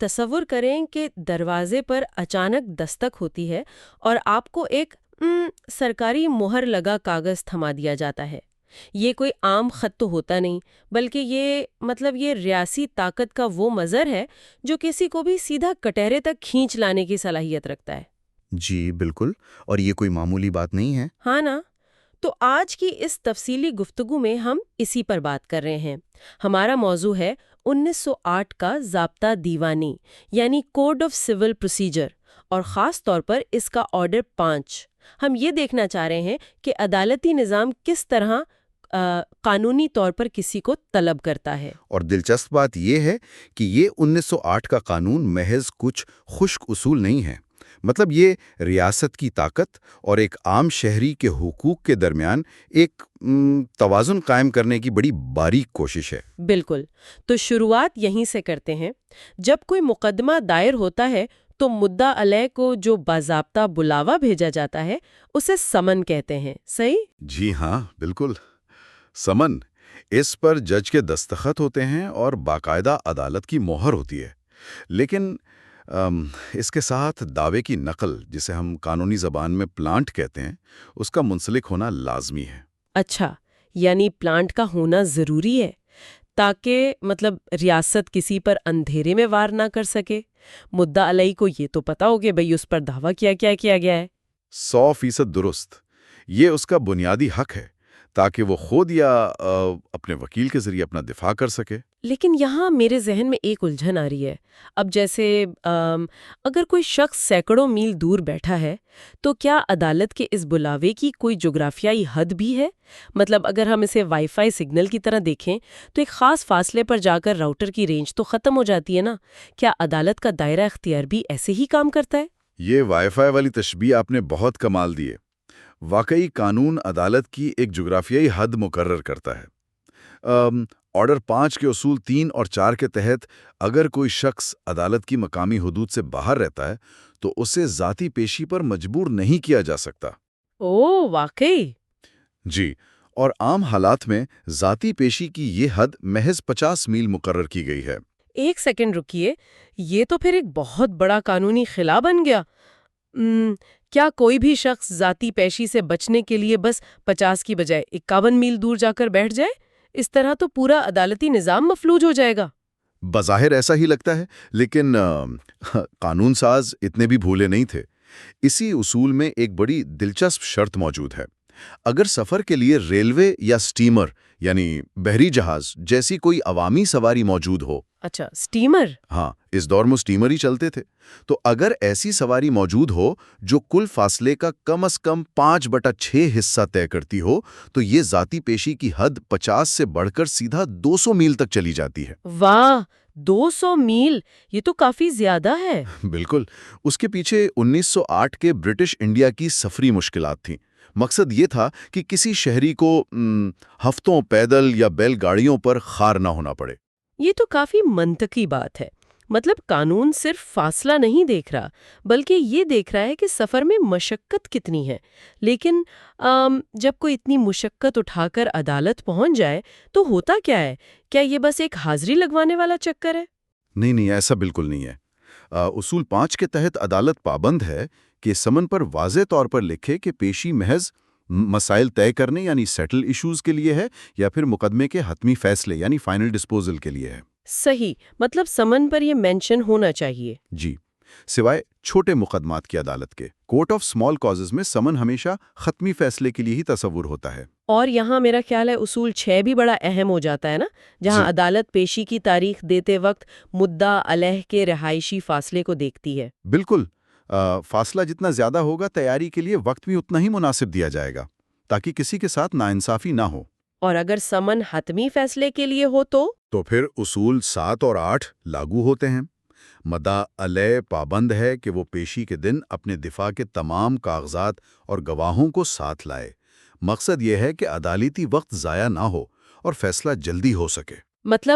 تصور کریں کہ دروازے پر اچانک دستک ہوتی ہے اور آپ کو ایک سرکاری مہر لگا کاغذ تھما دیا جاتا ہے۔ یہ کوئی عام خط تو ہوتا نہیں، بلکہ یہ ریاسی طاقت کا وہ مظہر ہے جو کسی کو بھی سیدھا کٹہرے تک کھینچ لانے کی صلاحیت رکھتا ہے۔ جی بالکل، اور یہ کوئی معمولی بات نہیں ہے۔ ہاں نا؟ تو آج کی اس تفصیلی گفتگو میں ہم اسی پر بات کر رہے ہیں۔ ہمارا موضوع ہے 1908 کا ضابطہ دیوانی، یعنی کوڈ آف سول پروسیجر، اور خاص طور پر اس کا آرڈر 5۔ ہم یہ دیکھنا چاہ رہے ہیں کہ عدالتی نظام کس طرح قانونی طور پر کسی کو طلب کرتا ہے۔ اور دلچسپ بات یہ ہے کہ یہ 1908 کا قانون محض کچھ خشک اصول نہیں ہے، مطلب یہ ریاست کی طاقت اور ایک عام شہری کے حقوق کے درمیان ایک توازن قائم کرنے کی بڑی باریک کوشش ہے۔ بالکل، تو شروعات یہیں سے کرتے ہیں۔ جب کوئی مقدمہ دائر ہوتا ہے تو مدعا علیہ کو جو باضابطہ بلاوا بھیجا جاتا ہے اسے سمن کہتے ہیں، صحیح؟ جی ہاں، بالکل۔ سمن، اس پر جج کے دستخط ہوتے ہیں اور باقاعدہ عدالت کی مہر ہوتی ہے، لیکن اس کے ساتھ دعوے کی نقل، جسے ہم قانونی زبان میں پلانٹ کہتے ہیں، اس کا منسلک ہونا لازمی ہے۔ اچھا، یعنی پلانٹ کا ہونا ضروری ہے تاکہ ریاست کسی پر اندھیرے میں وار نہ کر سکے۔ مدعا علیہ کو یہ تو پتا ہو کہ بھئی اس پر دعویٰ کیا گیا ہے۔ 100% درست۔ یہ اس کا بنیادی حق ہے تاکہ وہ خود یا اپنے وکیل کے ذریعے اپنا دفاع کر سکے۔ لیکن یہاں میرے ذہن میں ایک الجھن آ رہی ہے۔ اب جیسے اگر کوئی شخص سینکڑوں میل دور بیٹھا ہے تو کیا عدالت کے اس بلاوے کی کوئی جغرافیائی حد بھی ہے؟ اگر ہم اسے وائی فائی سگنل کی طرح دیکھیں تو ایک خاص فاصلے پر جا کر راؤٹر کی رینج تو ختم ہو جاتی ہے نا؟ کیا عدالت کا دائرہ اختیار بھی ایسے ہی کام کرتا ہے؟ یہ وائی فائی والی تشبیہ آپ نے بہت کمال دی ہے۔ واقعی قانون عدالت کی ایک جغرافیائی حد مقرر کرتا ہے۔ آرڈر 5 کے اصول 3 اور 4 کے تحت اگر کوئی شخص عدالت کی مقامی حدود سے باہر رہتا ہے تو اسے ذاتی پیشی پر مجبور نہیں کیا جا سکتا۔ اوہ، واقعی؟ جی، اور عام حالات میں ذاتی پیشی کی یہ حد محض 50 میل مقرر کی گئی ہے۔ ایک سیکنڈ رکیے، یہ تو پھر ایک بہت بڑا قانونی خلا بن گیا۔ کیا کوئی بھی شخص ذاتی پیشی سے بچنے کے لیے بس 50 کی بجائے 51 میل دور جا کر بیٹھ جائے؟ اس طرح تو پورا عدالتی نظام مفلوج ہو جائے گا۔ بظاہر ایسا ہی لگتا ہے، لیکن قانون ساز اتنے بھی بھولے نہیں تھے۔ اسی اصول میں ایک بڑی دلچسپ شرط موجود ہے۔ اگر سفر کے لیے ریلوے یا سٹیمر یعنی بحری جہاز جیسی کوئی عوامی سواری موجود ہو۔ اچھا، سٹیمر؟ ہاں، اس دور میں سٹیمر ہی چلتے تھے۔ تو اگر ایسی سواری موجود ہو جو کل فاصلے کا کم از کم 5/6 حصہ طے کرتی ہو تو یہ ذاتی پیشی کی حد 50 سے بڑھ کر سیدھا 200 میل تک چلی جاتی ہے۔ واہ، 200 میل! یہ تو کافی زیادہ ہے۔ بالکل۔ اس کے پیچھے 1908 کے برٹش انڈیا کی سفری مشکلات تھیں۔ مقصد یہ تھا کہ کسی شہری کو ہفتوں پیدل یا بیل گاڑیوں پر خوار نہ ہونا پڑے۔ یہ تو کافی منطقی بات ہے۔ قانون صرف فاصلہ نہیں دیکھ رہا بلکہ یہ دیکھ رہا ہے کہ سفر میں مشقت کتنی ہے۔ لیکن جب کوئی اتنی مشقت اٹھا کر عدالت پہنچ جائے تو ہوتا کیا ہے؟ کیا یہ بس ایک حاضری لگوانے والا چکر ہے؟ نہیں، ایسا بالکل نہیں ہے۔ اصول 5 کے تحت عدالت پابند ہے کہ سمن پر واضح طور پر لکھے کہ پیشی محض مسائل طے کرنے یعنی سیٹل ایشوز کے لیے ہے یا پھر مقدمے کے حتمی فیصلے یعنی فائنل ڈسپوزل کے لیے ہے۔ صحیح، سمن پر یہ مینشن ہونا چاہیے۔ جی، سوائے چھوٹے مقدمات کی عدالت کے کورٹ آف اسمال کازز میں سمن ہمیشہ ختمی فیصلے کے لیے ہی تصور ہوتا ہے۔ اور یہاں میرا خیال ہے اصول 6 بھی بڑا اہم ہو جاتا ہے نا، جہاں عدالت پیشی کی تاریخ دیتے وقت مدعا علیہ کے رہائشی فاصلے کو دیکھتی ہے۔ بالکل، فاصلہ جتنا زیادہ ہوگا تیاری کے لیے وقت بھی اتنا ہی مناسب دیا جائے گا تاکہ کسی کے ساتھ ناانصافی نہ ہو۔ اور اگر سمن حتمی فیصلے کے لیے ہو تو پھر اصول 7 اور 8 لاگو ہوتے ہیں۔ مدعا علیہ پابند ہے کہ وہ پیشی کے دن اپنے دفاع کے تمام کاغذات اور گواہوں کو ساتھ لائے۔ مقصد یہ ہے کہ عدالتی وقت ضائع نہ ہو اور فیصلہ جلدی ہو سکے۔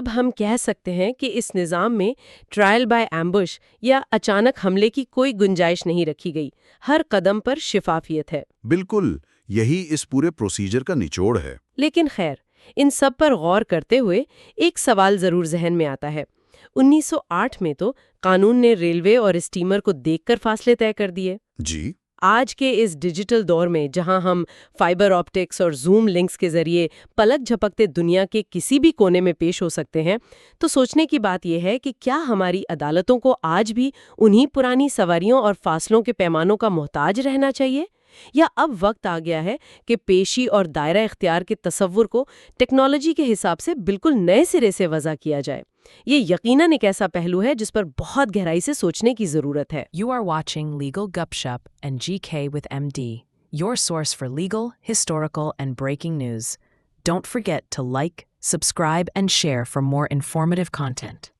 ہم کہہ سکتے ہیں کہ اس نظام میں ٹرائل بائی ایمبش یا اچانک حملے کی کوئی گنجائش نہیں رکھی گئی، ہر قدم پر شفافیت ہے۔ بالکل، یہی اس پورے پروسیجر کا نچوڑ ہے۔ لیکن خیر، ان سب پر غور کرتے ہوئے ایک سوال ضرور ذہن میں آتا ہے۔ 1908 میں تو قانون نے ریلوے اور اسٹیمر کو دیکھ کر فاصلے طے کر دیے۔ جی آج کے اس ڈیجیٹل دور میں جہاں ہم فائبر آپٹکس اور زوم لنکس کے ذریعے پلک جھپکتے دنیا کے کسی بھی کونے میں پیش ہو سکتے ہیں، تو سوچنے کی بات یہ ہے کہ کیا ہماری عدالتوں کو آج بھی انہی پرانی سواریوں اور فاصلوں کے پیمانوں کا محتاج رہنا چاہیے، یا اب وقت آ گیا ہے کہ پیشی اور دائرہ اختیار کے تصور کو ٹیکنالوجی کے حساب سے بالکل نئے سرے سے وضع کیا جائے؟ یہ یقیناً ایک ایسا پہلو ہے جس پر بہت گہرائی سے سوچنے کی ضرورت ہے۔ You are watching Legal Gupshup and GK with MD, your source for legal, historical, and breaking news. Don't forget to like, subscribe, and share for more informative content.